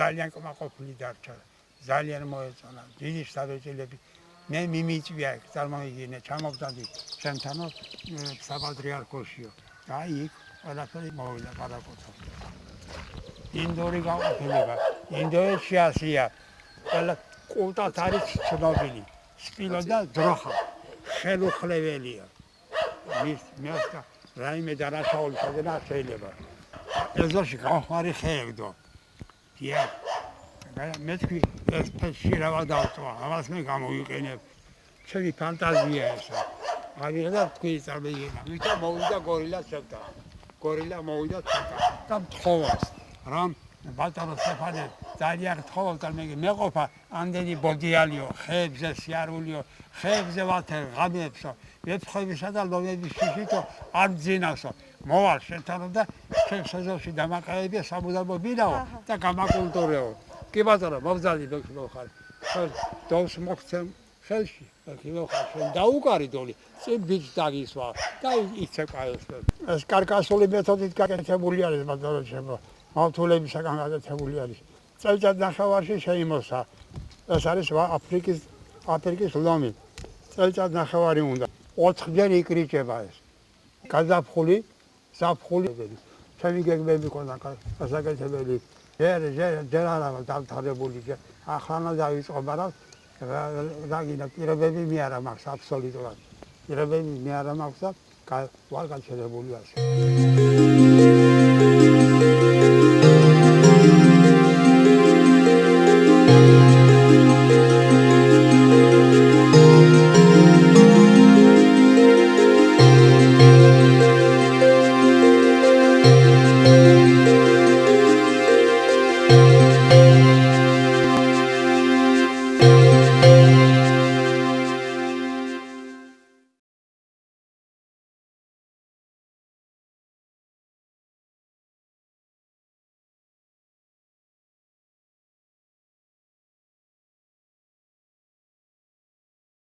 ძალიან კმაყოფილი დარჩა. ძალიან მოეწონა. დიდი საბეჭილები. მე მიმიწვია წარმოგიდგენე, ჩამოვდადი ჩემთანო საპატრიარქოშიო. და იქ ყველაფერი მოვიდა პარაკოცა. ინდორი გაყოფილება. ინდოეთში ასია. ყველა კულტად არის ცნობილი. სპილო და დროხა. ხელუხლებელია. მის რაიმე დანაშაული შეძენა შეიძლება. ეზოში გახვარი ხეებდო. დიახ. მე თქვი ეს ფეში რა დავწვა, ამას მე გამოვიყენებ. ჩემი ფანტაზია ესა. აღიღდა თქვი წარმოგიდგენა. ვითა მოვიდა გორილა შევდა. გორილა მოვიდა ცოტა და მთხოვას. რამ ბატონო სტეფანე ძალიან თხოვდა მე მეყოფა ამდენი ბოდიალიო, ხეებზე სიარულიო, ხეებზე ვათერ ღამებსო. მეფხვებისა და ლომების შიშითო არ ძინავსო. მოვალ შენთან და შენ სეზონში დამაყალიბე სამუდამო ბინაო და გამაკულტურეო. კი ბატონო, მოგზადი მოხარ. ხელ დოს მოხცემ ხელში. კი მოხარ შენ დაუკარი დოლი. წინ ბიჭ დაგისვა და იცეყა ეს. ეს კარკასული მეთოდით გაკეთებული არის ბატონო ჩემო. ავთულებისაგან გაკეთებული არის. წელიწად ნახევარში შეიმოსა. ეს არის აფრიკის ლომი. წელიწად ნახევარი უნდა. 4-ჯერ იკრიჭება ეს. გაზაფხული, ზაფხული. ჩემი გეგმები ქონდა გასაკეთებელი. ჯერ არა დავთარებული. ახლა დავიწყო, მაგრამ რაგინა პირობები მე არა მაქვს აბსოლუტურად. პირობები მე არა მაქვს და ვარ გაჩერებული ასე.